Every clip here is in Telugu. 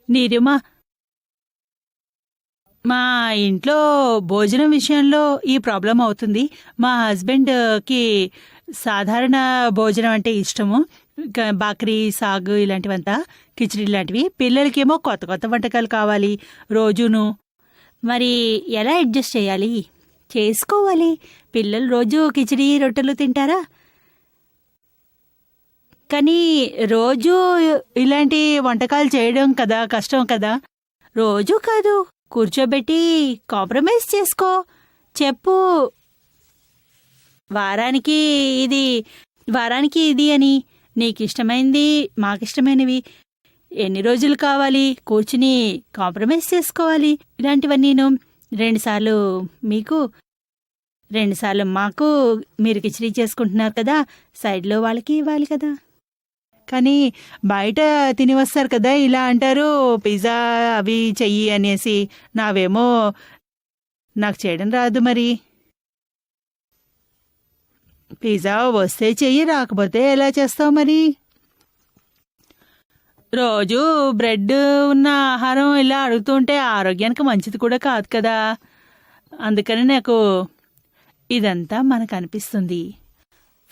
నీలిమ, మా ఇంట్లో భోజనం విషయంలో ఈ ప్రాబ్లం అవుతుంది. మా హస్బెండ్కి సాధారణ భోజనం అంటే ఇష్టము. బాక్రీ, సాగు ఇలాంటివంతా, కిచిడి లాంటివి. పిల్లలకేమో కొత్త కొత్త వంటకాలు కావాలి రోజును. మరి ఎలా అడ్జస్ట్ చేయాలి? చేసుకోవాలి. పిల్లలు రోజు కిచిడి రొట్టెలు తింటారా? కానీ రోజు ఇలాంటి వంటకాలు చేయడం కదా కష్టం కదా. రోజు కాదు, కూర్చోబెట్టి కాంప్రమైజ్ చేసుకో. చెప్పు, వారానికి ఇది వారానికి ఇది అని, నీకిష్టమైంది మాకిష్టమైనవి ఎన్ని రోజులు కావాలి, కూర్చుని కాంప్రమైజ్ చేసుకోవాలి. ఇలాంటివన్నీ 2 సార్లు మీకు, 2 సార్లు మాకు. మీరు కిచిడి చేసుకుంటున్నారు కదా, సైడ్లో వాళ్ళకి ఇవ్వాలి కదా. కానీ బయట తిని వస్తారు కదా, ఇలా అంటారు పిజ్జా అవి చెయ్యి అనేసి. నాకు చేయడం రాదు. మరి పిజ్జా వస్తే చెయ్యి, రాకపోతే ఎలా చేస్తావు మరి? రోజు బ్రెడ్ ఉన్న ఆహారం ఇలా అడుగుతుంటే ఆరోగ్యానికి మంచిది కూడా కాదు కదా. అందుకని నాకు ఇదంతా మనకు అనిపిస్తుంది.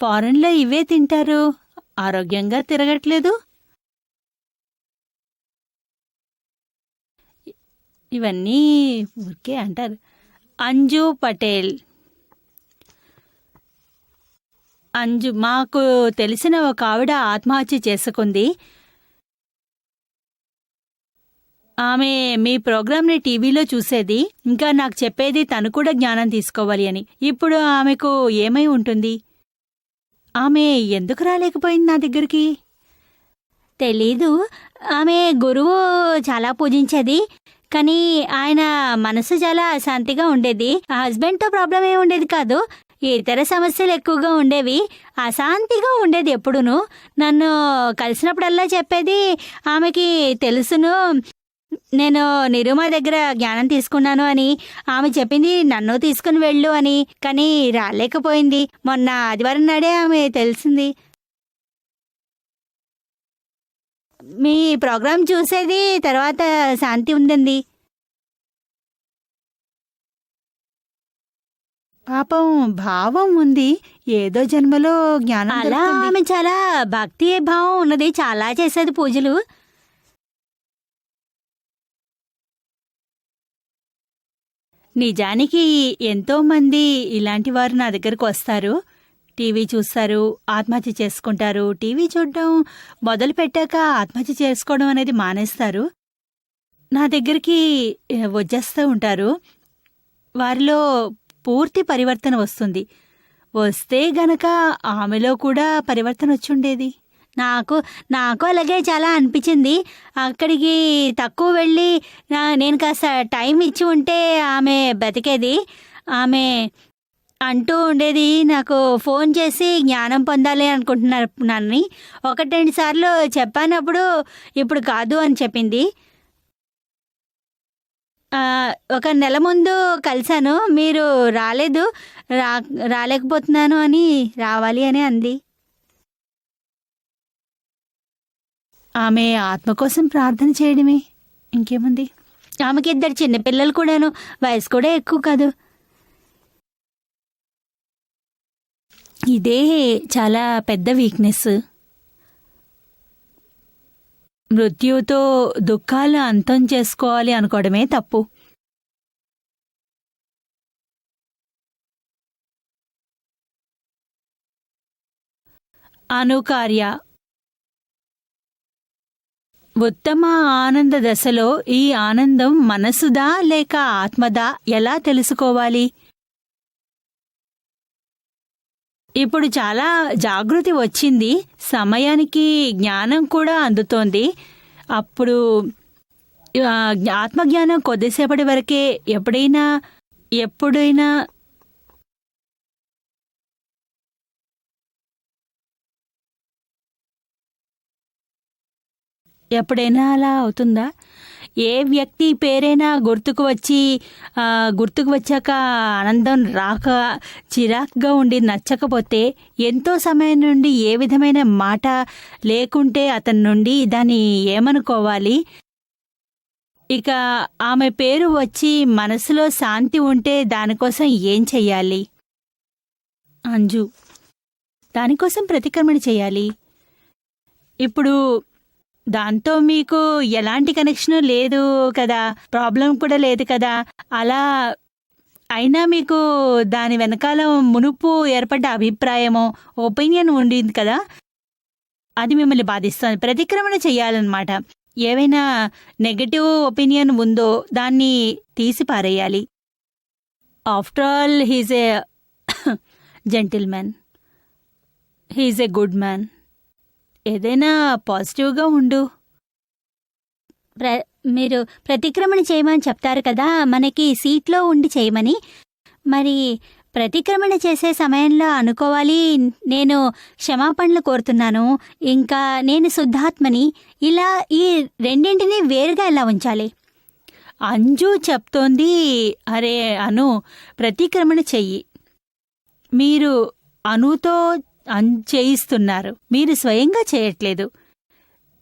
ఫారెన్లో ఇవే తింటారు, ఆరోగ్యంగా తిరగట్లేదు. ఇవన్నీ ఊరికే అంటారు. అంజు పటేల్. మాకు తెలిసిన ఒక ఆవిడ ఆత్మహత్య చేసుకుంది. ఆమె మీ ప్రోగ్రాంని టీవీలో చూసేది, ఇంకా నాకు చెప్పేది తను కూడా జ్ఞానం తీసుకోవాలి అని. ఇప్పుడు ఆమెకు ఏమై ఉంటుంది? ఆమె ఎందుకు రాలేకపోయింది నా దగ్గరికి? తెలీదు. ఆమె గురువు చాలా పూజించేది, కానీ ఆయన మనసు చాలా అశాంతిగా ఉండేది. హస్బెండ్తో ప్రాబ్లం ఏమి ఉండేది కాదు, ఇతర సమస్యలు ఎక్కువగా ఉండేవి. అశాంతిగా ఉండేది ఎప్పుడును. నన్ను కలిసినప్పుడల్లా చెప్పేది, ఆమెకి తెలుసును, నేను నిరుమ దగ్గర జ్ఞానం తీసుకున్నాను అని. ఆమె చెప్పింది నన్ను తీసుకుని వెళ్ళు అని, కానీ రాలేకపోయింది. మొన్న ఆదివారం నాడే ఆమె తెలిసింది. మీ ప్రోగ్రాం చూసేది, తర్వాత శాంతి ఉందండి. పాపం భావం ఉంది, ఏదో జన్మలో జ్ఞానం. అలా ఆమె చాలా భక్తి భావం ఉన్నది, చాలా చేసేది పూజలు. నిజానికి ఎంతోమంది ఇలాంటి వారు నా దగ్గరకు వస్తారు, టీవీ చూస్తారు, ఆత్మహత్య చేసుకుంటారు. టీవీ చూడడం మొదలు పెట్టాక ఆత్మహత్య చేసుకోవడం అనేది మానేస్తారు. నా దగ్గరికి వచ్చేస్తూ ఉంటారు. వారిలో పూర్తి పరివర్తన వస్తుంది. వస్తే గనక ఆమెలో కూడా పరివర్తన వచ్చుండేది. నాకు అలాగే చాలా అనిపించింది. అక్కడికి తక్కువ వెళ్ళి నేను కాస్త టైం ఇచ్చి ఉంటే ఆమె బతికేది. ఆమె అంటూ ఉండేది, నాకు ఫోన్ చేసి జ్ఞానం పొందాలి అనుకుంటున్నానని. 1-2 సార్లు చెప్పానప్పుడు ఇప్పుడు కాదు అని చెప్పింది. 1 నెల ముందు కలిశాను, మీరు రాలేదు, రాలేకపోతున్నాను అని, రావాలి అని అంది. ఆమె ఆత్మ కోసం ప్రార్థన చేయడమే, ఇంకేముంది. ఆమెకి 2 చిన్నపిల్లలు కూడాను, వయసు కూడా ఎక్కువ కాదు. ఇదే చాలా పెద్ద వీక్నెస్. మృత్యువుతో దుఃఖాలు అంతం చేసుకోవాలి అనుకోవడమే తప్పు. అనుకార్య. ఉత్తమ ఆనంద దశలో ఈ ఆనందం మనసుదా లేక ఆత్మదా ఎలా తెలుసుకోవాలి? ఇప్పుడు చాలా జాగృతి వచ్చింది, సమయానికి జ్ఞానం కూడా అందుతోంది. అప్పుడు ఆత్మజ్ఞానం కొద్దిసేపటి వరకే. ఎప్పుడైనా అలా అవుతుందా? ఏ వ్యక్తి పేరైనా గుర్తుకు వచ్చాక ఆనందం రాక, చిరాకుగా ఉండి నచ్చకపోతే, ఎంతో సమయం నుండి ఏ విధమైన మాట లేకుంటే అతని నుండి దాన్ని ఏమనుకోవాలి? ఇక ఆమె పేరు వచ్చి మనసులో శాంతి ఉంటే దానికోసం ఏం చెయ్యాలి? అంజు, దానికోసం ప్రతిక్రమణ చెయ్యాలి. ఇప్పుడు దాంతో మీకు ఎలాంటి కనెక్షను లేదు కదా, ప్రాబ్లం కూడా లేదు కదా. అలా అయినా మీకు దాని వెనకాల మునుపు ఏర్పడ్డ అభిప్రాయమో ఒపీనియన్ ఉండింది కదా, అది మిమ్మల్ని బాధిస్తుంది. ప్రతిక్రమణ చెయ్యాలన్నమాట. ఏవైనా నెగటివ్ ఒపీనియన్ ఉందో దాన్ని తీసి పారేయాలి. After all he's a gentleman, he's a good man. ఏదైనా పాజిటివ్గా ఉండు. మీరు ప్రతిక్రమణ చేయమని చెప్తారు కదా, మనకి సీట్లో ఉండి చేయమని. మరి ప్రతిక్రమణ చేసే సమయంలో అనుకోవాలి, నేను క్షమాపణలు కోరుతున్నాను, ఇంకా నేను శుద్ధాత్మని, ఇలా ఈ రెండింటినీ వేరుగా ఎలా ఉంచాలి? అంజు చెప్తోంది, అరే అను, ప్రతిక్రమణ చెయ్యి. మీరు అనుతో చేయిస్తున్నారు, మీరు స్వయంగా చేయట్లేదు.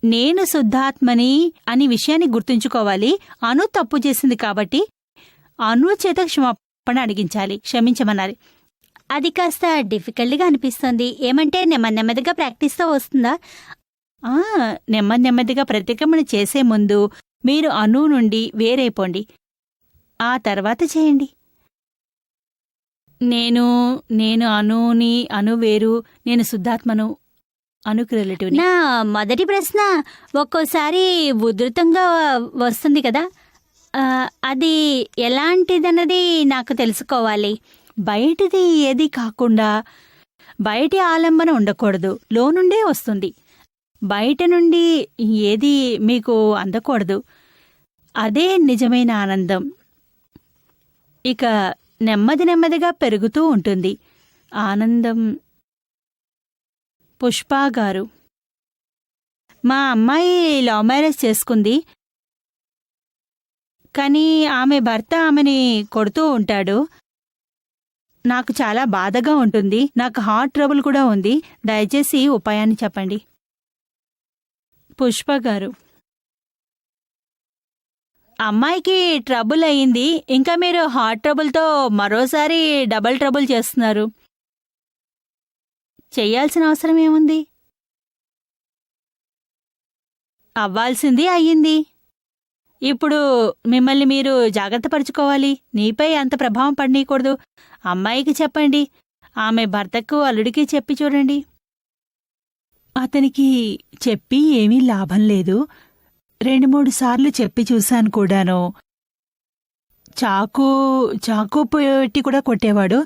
నేను శుద్ధాత్మని అని విషయాన్ని గుర్తుంచుకోవాలి. అను తప్పు చేసింది కాబట్టి అను చేత క్షమాపణ అడిగించాలి, క్షమించమనాలి. అది కాస్త డిఫికల్ట్గా అనిపిస్తుంది. ఏమంటే నెమ్మదిగా ప్రాక్టీస్తో వస్తుందా? నెమ్మదిగా ప్రతిక్రమణ చేసే ముందు మీరు అను నుండి వేరైపోండి, ఆ తర్వాత చేయండి. నేను అనుని, అను వేరు, నేను శుద్ధాత్మను, అనుకు రిలేటివ్. నా మొదటి ప్రశ్న ఒక్కోసారి ఉధృతంగా వస్తుంది కదా, అది ఎలాంటిదన్నది నాకు తెలుసుకోవాలి. బయటిది ఏది కాకుండా బయటి ఆలంబన ఉండకూడదు, లోనుండే వస్తుంది. బయట నుండి ఏది మీకు అందకూడదు. అదే నిజమైన ఆనందం. ఇక నెమ్మదిగా పెరుగుతూ ఉంటుంది ఆనందం. పుష్ప గారు, మా అమ్మాయి లవ్ మ్యారేజ్ చేసుకుంది, కానీ ఆమె భర్త ఆమెని కొడుతూ ఉంటాడు. నాకు చాలా బాధగా ఉంటుంది, నాకు హార్ట్ ట్రబుల్ కూడా ఉంది. దయచేసి ఉపాయాన్ని చెప్పండి. పుష్ప గారు, అమ్మాయికి ట్రబుల్ అయింది, ఇంకా మీరు హార్ట్ ట్రబుల్తో మరోసారి డబుల్ ట్రబుల్ చేస్తున్నారు. చెయ్యాల్సిన అవసరం ఏముంది? అవ్వాల్సింది అయ్యింది. ఇప్పుడు మిమ్మల్ని మీరు జాగ్రత్త పరుచుకోవాలి. నీపై అంత ప్రభావం పడనీయకూడదు. అమ్మాయికి చెప్పండి, ఆమె భర్తకు అల్లుడికి చెప్పి చూడండి. అతనికి చెప్పి ఏమీ లాభం లేదు. 2-3 సార్లు చెప్పి చూశాను కూడాను. చాకు పెట్టి కూడా కొట్టేవాడు.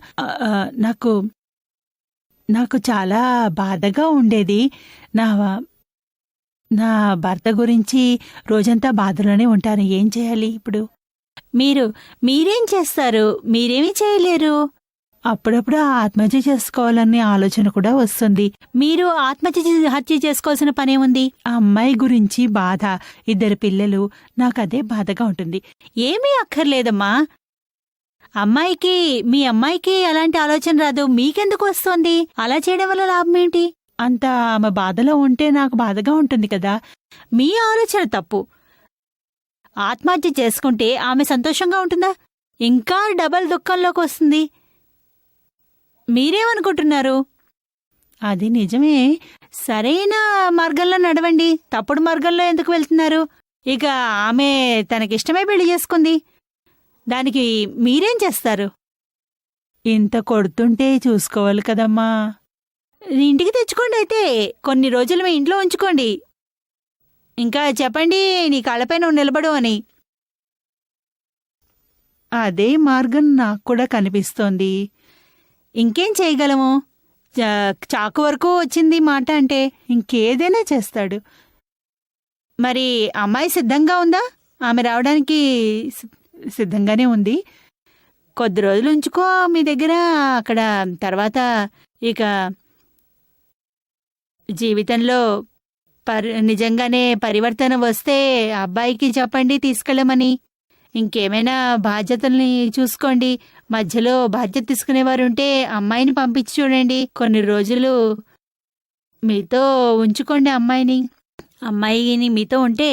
నాకు చాలా బాధగా ఉండేది. నా భర్త గురించి రోజంతా బాధలోనే ఉంటాను. ఏం చేయాలి ఇప్పుడు? మీరేం చేస్తారు? మీరేమీ చేయలేరు. అప్పుడప్పుడు ఆత్మహత్య చేసుకోవాలనే ఆలోచన కూడా వస్తుంది. మీరు ఆత్మహత్య చేసుకోవాల్సిన పనేముంది? ఆ అమ్మాయి గురించి బాధ, 2 పిల్లలు, నాకదే బాధగా ఉంటుంది. ఏమీ అక్కర్లేదమ్మా. మీ అమ్మాయికి అలాంటి ఆలోచన రాదు, మీకెందుకు వస్తోంది? అలా చేయడం వల్ల లాభమేంటి? అంత ఆమె బాధలో ఉంటే నాకు బాధగా ఉంటుంది కదా. మీ ఆలోచన తప్పు. ఆత్మహత్య చేసుకుంటే ఆమె సంతోషంగా ఉంటుందా? ఇంకా డబల్ దుఃఖంలోకి వస్తుంది. మీరేమనుకుంటున్నారు? అది నిజమే. సరైన మార్గంలో నడవండి, తప్పుడు మార్గంలో ఎందుకు వెళ్తున్నారు? ఇక ఆమె తనకిష్టమై పెళ్లి చేసుకుంది, దానికి మీరేం చేస్తారు? ఇంత కొడుతుంటే చూసుకోవాలి కదమ్మా. ఇంటికి తెచ్చుకోండి, అయితే కొన్ని రోజులు మీ ఇంట్లో ఉంచుకోండి. ఇంకా చెప్పండి, నీ కాళ్ళపై నువ్వు నిలబడు అని. అదే మార్గం నాకు కూడా కనిపిస్తోంది. ఇంకేం చేయగలము? చాకు వరకు వచ్చింది మాట అంటే ఇంకేదైనా చేస్తాడు. మరి అమ్మాయి సిద్ధంగా ఉందా? ఆమె రావడానికి సిద్ధంగానే ఉంది. కొద్ది రోజులు ఉంచుకో మీ దగ్గర. అక్కడ తర్వాత ఇక జీవితంలో నిజంగానే పరివర్తన వస్తే అబ్బాయికి చెప్పండి తీసుకెళ్ళమని. ఇంకేమైనా బాధ్యతల్ని చూసుకోండి. మధ్యలో బాధ్యత తీసుకునేవారుంటే అమ్మాయిని పంపించి చూడండి. కొన్ని రోజులు మీతో ఉంచుకోండి అమ్మాయిని. మీతో ఉంటే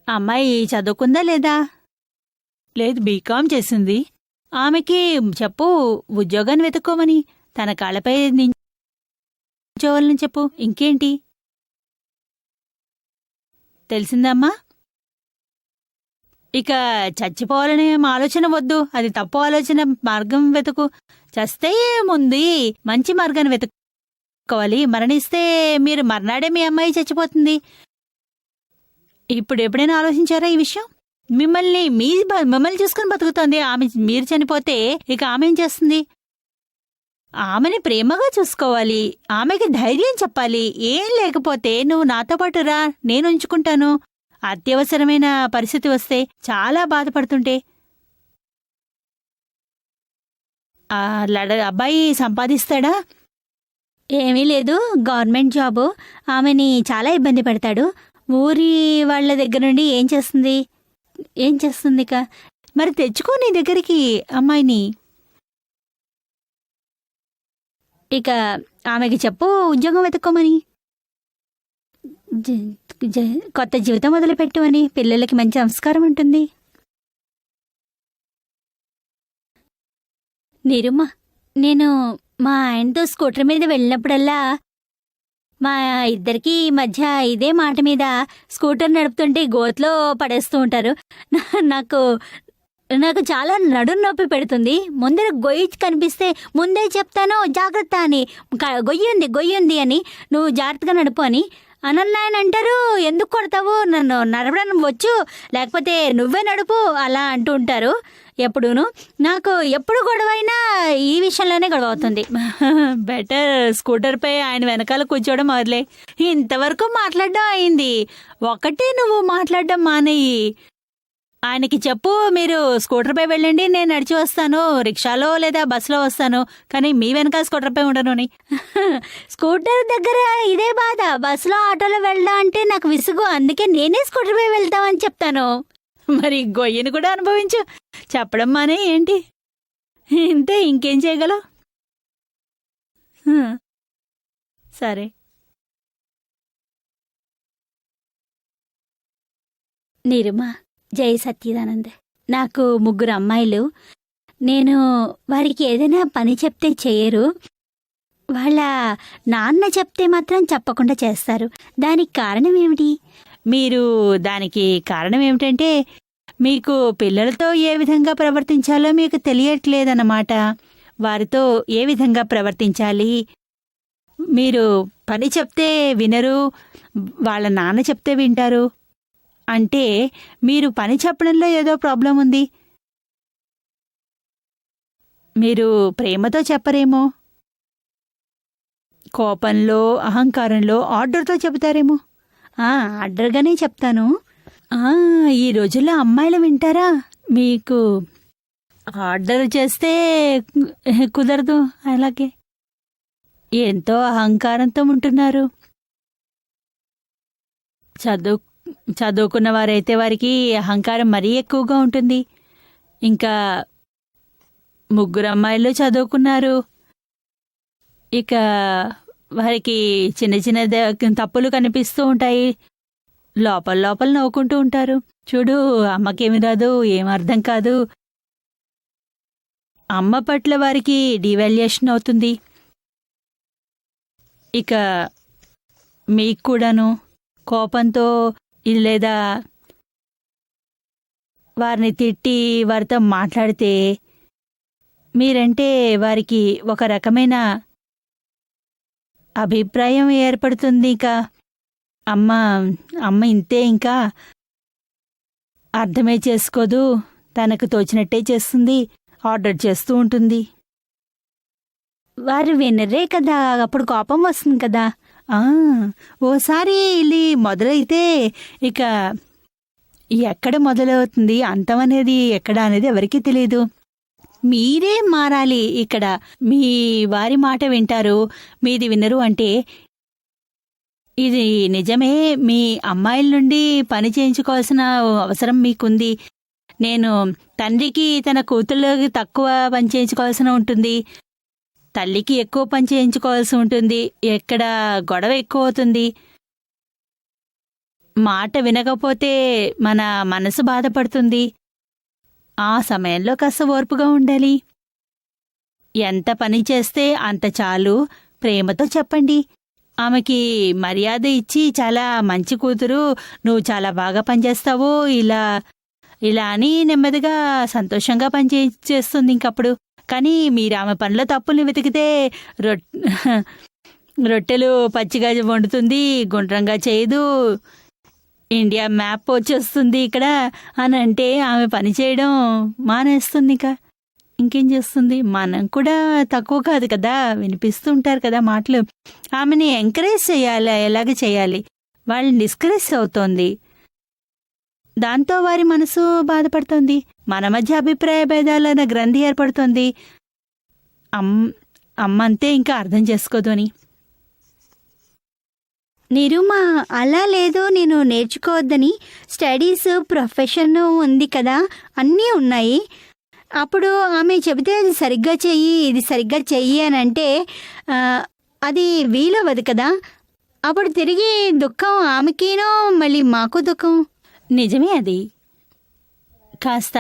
అమ్మాయి చదువుకుందా లేదా? లేదు, బీకామ్ చేసింది. ఆమెకి చెప్పు ఉద్యోగాన్ని వెతుక్కోమని, తన కాళ్ళపై నించోవాలని చెప్పు. ఇంకేంటి? తెలిసిందమ్మా? ఇక చచ్చిపోవాలనే ఆలోచన వద్దు, అది తప్పు ఆలోచన. మార్గం వెతుకు. చస్తే ఏముంది, మంచి మార్గాన్ని వెతుక్కోవాలి. మరణిస్తే మీరు మర్నాడే మీ అమ్మాయి చచ్చిపోతుంది. ఇప్పుడు ఎప్పుడైనా ఆలోచించారా ఈ విషయం? మిమ్మల్ని చూసుకుని బతుకుతోంది ఆమె. మీరు చనిపోతే ఇక ఆమె ఏం చేస్తుంది? ఆమెని ప్రేమగా చూసుకోవాలి, ఆమెకి ధైర్యం చెప్పాలి. ఏం లేకపోతే నువ్వు నాతో పాటు రా, నేను ఉంచుకుంటాను. అత్యవసరమైన పరిస్థితి వస్తే, చాలా బాధపడుతుంటే. అబ్బాయి సంపాదిస్తాడా? ఏమీ లేదు, గవర్నమెంట్ జాబు. ఆమెని చాలా ఇబ్బంది పెడతాడు. ఊరి వాళ్ళ దగ్గర నుండి ఏం చేస్తుంది ఇక? మరి తెచ్చుకో నీ దగ్గరికి అమ్మాయిని. ఇక ఆమెకి చెప్పు ఉద్యోగం వెతుక్కోమని, కొత్త జీవితం మొదలుపెట్టు అని. పిల్లలకి మంచి సంస్కారం ఉంటుంది. నిరుమ, నేను మా ఆయనతో స్కూటర్ మీద వెళ్ళినప్పుడల్లా మా ఇద్దరికి మధ్య ఇదే మాట మీద స్కూటర్ నడుపుతుంటే గోతిలో పడేస్తూ ఉంటారు. నాకు నాకు చాలా నడుం నొప్పి పెడుతుంది. ముందర గొయ్యి కనిపిస్తే ముందే చెప్తాను జాగ్రత్త అని, గొయ్యుంది అని, నువ్వు జాగ్రత్తగా నడుపు అని. అనన్నాయన అంటారు, ఎందుకు కొడతావు, నన్ను నడపడం వచ్చు, లేకపోతే నువ్వే నడుపు అలా అంటూ ఉంటారు ఎప్పుడూను. నాకు ఎప్పుడు గొడవైనా ఈ విషయంలోనే గొడవ అవుతుంది. బెటర్ స్కూటర్పై ఆయన వెనకాల కూర్చోవడం వదిలే. ఇంతవరకు మాట్లాడడం అయింది, ఒకటే నువ్వు మాట్లాడడం మానేయి. ఆయనకి చెప్పు, మీరు స్కూటర్పై వెళ్ళండి, నేను నడిచి వస్తాను, రిక్షాలో లేదా బస్సులో వస్తాను, కానీ మీ వెనకాల స్కూటర్పై ఉండను అని. స్కూటర్ దగ్గర ఇదే బాధ, బస్సులో ఆటోలో వెళ్దా అంటే నాకు విసుగు, అందుకే నేనే స్కూటర్పై వెళ్తామని చెప్తాను. మరి గొయ్యని కూడా అనుభవించు, చెప్పడం మానే ఏంటి? ఇంతే, ఇంకేం చేయగలవు? సరే. నిరుమా, జై సత్యదానంద్. నాకు 3 అమ్మాయిలు. నేను వారికి ఏదైనా పని చెప్తే చేయరు. వాళ్ళ నాన్న చెప్తే మాత్రం చెప్పకుండా చేస్తారు. దానికి కారణం ఏమిటి? దానికి కారణం ఏమిటంటే, మీకు పిల్లలతో ఏ విధంగా ప్రవర్తించాలో మీకు తెలియట్లేదన్నమాట. వారితో ఏ విధంగా ప్రవర్తించాలి. మీరు పని చెప్తే వినరు, వాళ్ళ నాన్న చెప్తే వింటారు. అంటే మీరు పని చెప్పడంలో ఏదో ప్రాబ్లం ఉంది. మీరు ప్రేమతో చెప్పరేమో, కోపంలో, అహంకారంలో, ఆర్డర్తో చెబుతారేమో. ఆర్డర్గానే చెప్తాను. ఈ రోజుల్లో అమ్మాయిలు వింటారా? మీకు ఆర్డర్ చేస్తే కుదరదు. అలాగే ఎంతో అహంకారంతో ఉంటున్నారు. చదువుకున్న వారైతే వారికి అహంకారం మరీ ఎక్కువగా ఉంటుంది. ఇంకా 3 అమ్మాయిలు చదువుకున్నారు. ఇక వారికి చిన్న చిన్న తప్పులు కనిపిస్తూ ఉంటాయి. లోపల నవ్వుకుంటూ ఉంటారు. చూడు, అమ్మకేమి రాదు, ఏం అర్థం కాదు. అమ్మ పట్ల వారికి డివాల్యుయేషన్ అవుతుంది. ఇక మీకు కూడాను కోపంతో లేదా వారిని తిట్టి వారితో మాట్లాడితే మీరంటే వారికి ఒక రకమైన అభిప్రాయం ఏర్పడుతుంది. ఇక అమ్మ ఇంతే, ఇంకా అర్థమే చేసుకోదు, తనకు తోచినట్టే చేస్తుంది, ఆర్డర్ చేస్తూ ఉంటుంది. వారు వినరే కదా, అప్పుడు కోపం వస్తుంది కదా. ఓసారి ఇది మొదలైతే ఇక ఎక్కడ మొదలవుతుంది, అంతం అనేది ఎక్కడ అనేది ఎవరికీ తెలియదు. మీరే మారాలి. ఇక్కడ మీ వారి మాట వింటారు, మీది వినరు అంటే ఇది నిజమే. మీ అమ్మాయిల నుండి పని చేయించుకోవాల్సిన అవసరం మీకుంది. నేను తండ్రికి తన కూతుళ్ళకి తక్కువ పని చేయించుకోవాల్సిన ఉంటుంది, తల్లికి ఎక్కువ పని చేయించుకోవాల్సి ఉంటుంది. ఎక్కడ గొడవ ఎక్కువ అవుతుంది. మాట వినకపోతే మన మనసు బాధపడుతుంది. ఆ సమయంలో కాస్త ఓర్పుగా ఉండాలి. ఎంత పని చేస్తే అంత చాలు ప్రేమతో చెప్పండి. ఆమెకి మర్యాద ఇచ్చి, చాలా మంచి కూతురు, నువ్వు చాలా బాగా పనిచేస్తావు, ఇలా ఇలా అని నెమ్మదిగా సంతోషంగా చేస్తుంది ఇంకప్పుడు. కానీ మీరు ఆమె పనిలో తప్పుల్ని వెతికితే రొట్టెలు పచ్చిగా వండుతుంది, గుండ్రంగా చేయదు, ఇండియా మ్యాప్ వచ్చేస్తుంది ఇక్కడ అని అంటే ఆమె పని చేయడం మానేస్తుంది. ఇంకేం చేస్తుంది? మనం కూడా తక్కువ కాదు కదా, వినిపిస్తూ ఉంటారు కదా మాటలు. ఆమెని ఎంకరేజ్ చేయాలి, ఎలాగ చేయాలి? వాళ్ళని డిస్కరేజ్ అవుతోంది, దాంతో వారి మనసు బాధపడుతోంది. మన మధ్య అభిప్రాయ భేదాలన్న గ్రంథి ఏర్పడుతోంది. అమ్మంతే ఇంకా అర్థం చేసుకోదు అని. నిరుమా, అలా లేదు, నేను నేర్చుకోవద్దని, స్టడీస్, ప్రొఫెషన్ ఉంది కదా, అన్నీ ఉన్నాయి. అప్పుడు ఆమె చెబితే అది సరిగ్గా చెయ్యి, ఇది సరిగ్గా చెయ్యి అని అంటే అది వీలవ్వదు కదా. అప్పుడు తిరిగి దుఃఖం ఆమెకేనో, మళ్ళీ మాకు దుఃఖం. నిజమే అది. కాస్త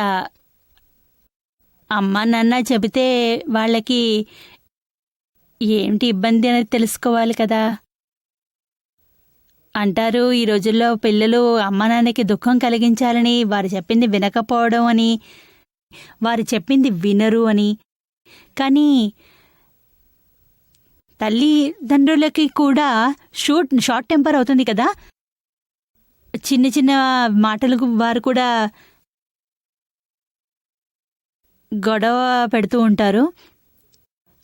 అమ్మ నాన్న చెబితే వాళ్ళకి ఏమిటి ఇబ్బంది అనేది తెలుసుకోవాలి కదా. అంటారు ఈ రోజుల్లో పిల్లలు అమ్మ నాన్నకి దుఃఖం కలిగించాలని, వారు చెప్పింది వినకపోవడం అని, వారు చెప్పింది వినరు అని. కానీ తల్లిదండ్రులకి కూడా షార్ట్ టెంపర్ అవుతుంది కదా. చిన్న చిన్న మాటలకు వారు కూడా గొడవ పెడుతూ ఉంటారు,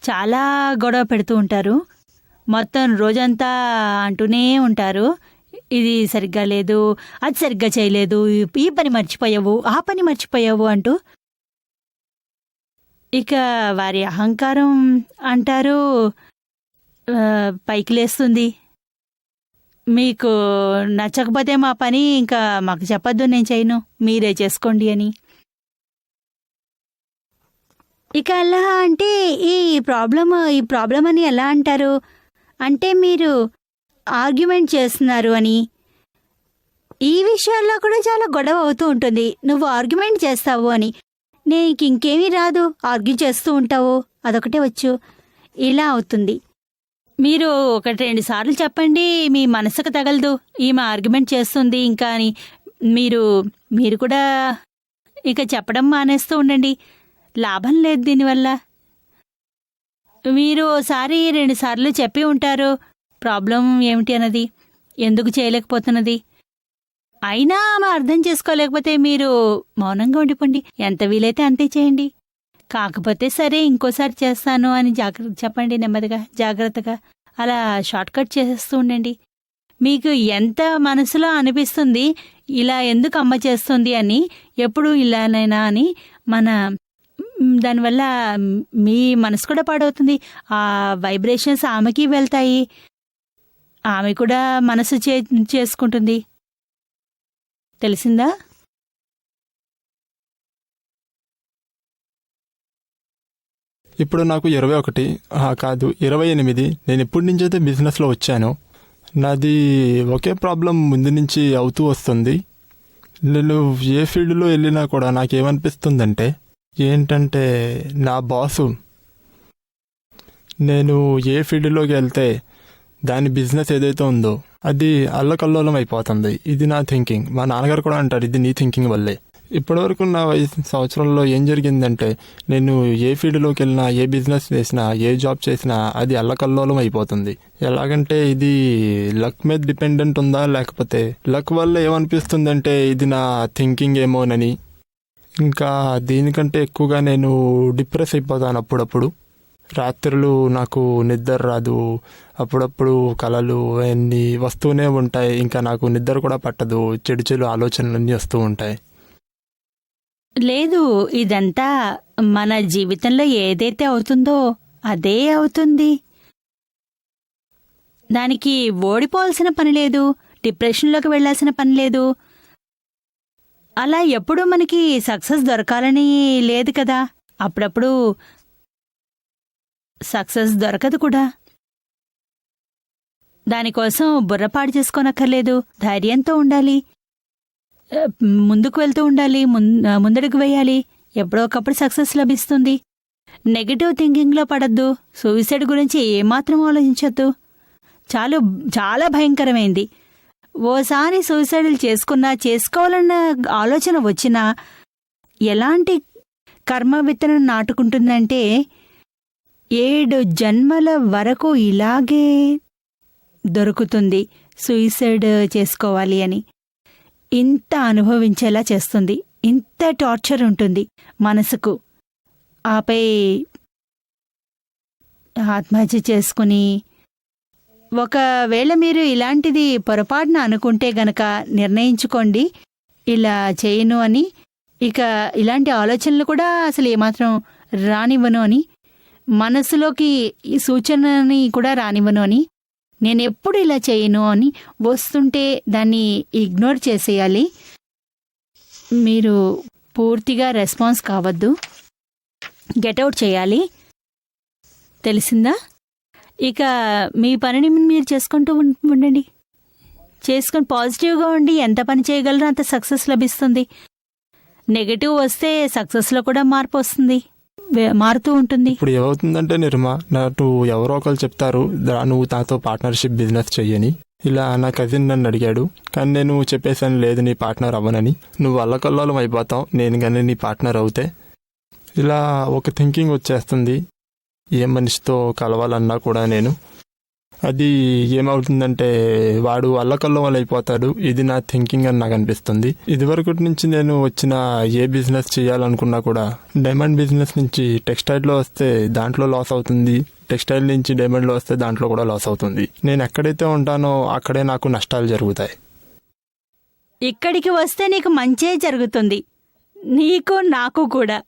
చాలా గొడవ పెడుతూ ఉంటారు. మొత్తం రోజంతా అంటూనే ఉంటారు, ఇది సరిగ్గా లేదు, అది సరిగ్గా చేయలేదు, ఈ పని మర్చిపోయావు, ఆ పని మర్చిపోయావు అంటూ. ఇక వారి అహంకారం అంటారు పైకి లేస్తుంది. మీకు నచ్చకపోతే మా పని ఇంకా మాకు చెప్పొద్దు, నేను చేయను, మీరే చేసుకోండి అని. ఇక అలా అంటే ఈ ప్రాబ్లం అని ఎలా అంటారు అంటే, మీరు ఆర్గ్యుమెంట్ చేస్తున్నారు అని. ఈ విషయాల్లో కూడా చాలా గొడవ అవుతూ ఉంటుంది. నువ్వు ఆర్గ్యుమెంట్ చేస్తావు అని, నీకు ఇంకేమీ రాదు, ఆర్గ్యూ చేస్తూ ఉంటావు, అదొకటే వచ్చు, ఇలా అవుతుంది. మీరు 1-2 సార్లు చెప్పండి, మీ మనసుకు తగలదు, ఈమె ఆర్గ్యుమెంట్ చేస్తుంది ఇంకా అని. మీరు కూడా ఇక చెప్పడం మానేస్తూ ఉండండి, లాభం లేదు దీనివల్ల. మీరు 1-2 సార్లు చెప్పి ఉంటారు ప్రాబ్లం ఏమిటి అన్నది, ఎందుకు చేయలేకపోతున్నది. అయినా ఆమె అర్థం చేసుకోలేకపోతే మీరు మౌనంగా ఉండిపోండి, ఎంత వీలైతే అంతే చేయండి. కాకపోతే సరే ఇంకోసారి చేస్తాను అని చెప్పండి, నెమ్మదిగా జాగ్రత్తగా. అలా షార్ట్కట్ చేసేస్తూ ఉండండి. మీకు ఎంత మనసులో అనిపిస్తుంది ఇలా ఎందుకు అమ్మ చేస్తుంది అని, ఎప్పుడు ఇలానైనా అని, దానివల్ల మీ మనసు కూడా పాడవుతుంది. ఆ వైబ్రేషన్స్ ఆమెకి వెళ్తాయి, ఆమె కూడా మనసు చేసుకుంటుంది. తెలిసిందా? ఇప్పుడు నాకు 21 కాదు 28. నేను ఇప్పటి నుంచి అయితే బిజినెస్లో వచ్చాను. నాది ఒకే ప్రాబ్లం ముందు నుంచి అవుతూ వస్తుంది. నేను ఏ ఫీల్డ్లో వెళ్ళినా కూడా నాకేమనిపిస్తుందంటే, ఏంటంటే నా బాసు నేను ఏ ఫీల్డ్లోకి వెళ్తే దాని బిజినెస్ ఏదైతే ఉందో అది అల్లకల్లోలం అయిపోతుంది. ఇది నా థింకింగ్. మా నాన్నగారు కూడా అంటారు, ఇది నీ థింకింగ్ వల్లే. ఇప్పటివరకు నా సంవత్సరంలో ఏం జరిగిందంటే, నేను ఏ ఫీల్డ్లోకి వెళ్ళినా, ఏ బిజినెస్ చేసినా, ఏ జాబ్ చేసినా అది అల్లకల్లోలం అయిపోతుంది. ఎలాగంటే ఇది లక్ మీద డిపెండెంట్ ఉందా, లేకపోతే లక్ వల్ల ఏమనిపిస్తుందంటే ఇది నా థింకింగ్ ఏమోనని. ఇంకా దీనికంటే ఎక్కువగా నేను డిప్రెస్ అయిపోతాను అప్పుడప్పుడు. రాత్రులు నాకు నిద్ర రాదు, అప్పుడప్పుడు కలలు అన్నీ వస్తూనే ఉంటాయి. ఇంకా నాకు నిద్ర కూడా పట్టదు, చెడు ఆలోచనలన్నీ వస్తూ ఉంటాయి. లేదు, ఇదంతా మన జీవితంలో ఏదైతే అవుతుందో అదే అవుతుంది. దానికి ఓడిపోవాల్సిన పని లేదు, డిప్రెషన్లోకి వెళ్లాల్సిన పని లేదు. అలా ఎప్పుడూ మనకి సక్సెస్ దొరకాలని లేదు కదా. అప్పుడప్పుడు సక్సెస్ దొరకదు కూడా. దానికోసం బుర్రపాడు చేసుకోనక్కర్లేదు. ధైర్యంతో ఉండాలి. ముందుకు వెళ్తూ ఉండాలి. ముందడుగు వేయాలి. ఎప్పుడో ఒకప్పుడు సక్సెస్ లభిస్తుంది. నెగటివ్ థింకింగ్లో పడద్దు. సూసైడ్ గురించి ఏమాత్రం ఆలోచించొద్దు. చాలా భయంకరమైంది. ఓసారి సూసైడ్లు చేసుకోవాలన్న ఆలోచన వచ్చినా ఎలాంటి కర్మ విత్తనం నాటుకుంటుందంటే 7 జన్మల వరకు ఇలాగే దొరుకుతుంది సూసైడ్ చేసుకోవాలి అని. ఇంత అనుభవించేలా చేస్తుంది. ఇంత టార్చర్ ఉంటుంది మనసుకు. ఆపై ఆత్మహత్య చేసుకుని, ఒకవేళ మీరు ఇలాంటిది పొరపాటున అనుకుంటే గనక నిర్ణయించుకోండి, ఇలా చేయను అని. ఇక ఇలాంటి ఆలోచనలు కూడా అసలు ఏమాత్రం రానివ్వను అని, మనసులోకి ఈ సూచనని కూడా రానివ్వను అని, నేనెప్పుడు ఇలా చేయను అని వస్తుంటే దాన్ని ఇగ్నోర్ చేసేయాలి. మీరు పూర్తిగా రెస్పాన్స్ కావద్దు. గెట్అవుట్ చేయాలి. తెలిసిందా? ఇక మీ పనిని మీరు చేసుకుంటూ ఉండండి. చేసుకుని పాజిటివ్గా ఉండి ఎంత పని చేయగలరో అంత సక్సెస్ లభిస్తుంది. నెగటివ్ వస్తే సక్సెస్లో కూడా మార్పు వస్తుంది, మారుతూ ఉంటుంది. ఇప్పుడు ఏమవుతుందంటే నిర్మా, నాకు ఎవరో ఒకరు చెప్తారు నువ్వు నాతో పార్ట్నర్షిప్ బిజినెస్ చెయ్యని. ఇలా నా కజిన్ నన్ను అడిగాడు, కానీ నేను చెప్పేసాను లేదు నీ పార్ట్నర్ అవ్వనని. నువ్వు అల్లకల్లోలం అయిపోతావు నేను కానీ నీ పార్ట్నర్ అవుతే. ఇలా ఒక థింకింగ్ వచ్చేస్తుంది. ఏ మనిషితో కలవాలన్నా కూడా నేను, అది ఏమవుతుందంటే వాడు అల్లకల్లోలం అయిపోతాడు. ఇది నా థింకింగ్ అని నాకు అనిపిస్తుంది. ఇదివరకు నుంచి నేను వచ్చిన ఏ బిజినెస్ చేయాలనుకున్నా కూడా డైమండ్ బిజినెస్ నుంచి టెక్స్టైల్లో వస్తే దాంట్లో లాస్ అవుతుంది, టెక్స్టైల్ నుంచి డైమండ్లో వస్తే దాంట్లో కూడా లాస్ అవుతుంది. నేను ఎక్కడైతే ఉంటానో అక్కడే నాకు నష్టాలు జరుగుతాయి. ఇక్కడికి వస్తే నీకు మంచే జరుగుతుంది, నీకు నాకు కూడా.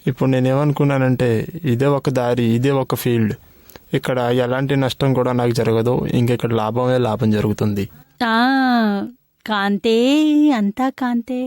ఇప్పుడు నేనేమనుకున్నానంటే ఇదే ఒక దారి, ఇదే ఒక ఫీల్డ్. ఇక్కడ ఎలాంటి నష్టం కూడా నాకు జరగదు. ఇంకెక్కడ లాభమే లాభం జరుగుతుంది. కాంతే, అంతా కాంతే.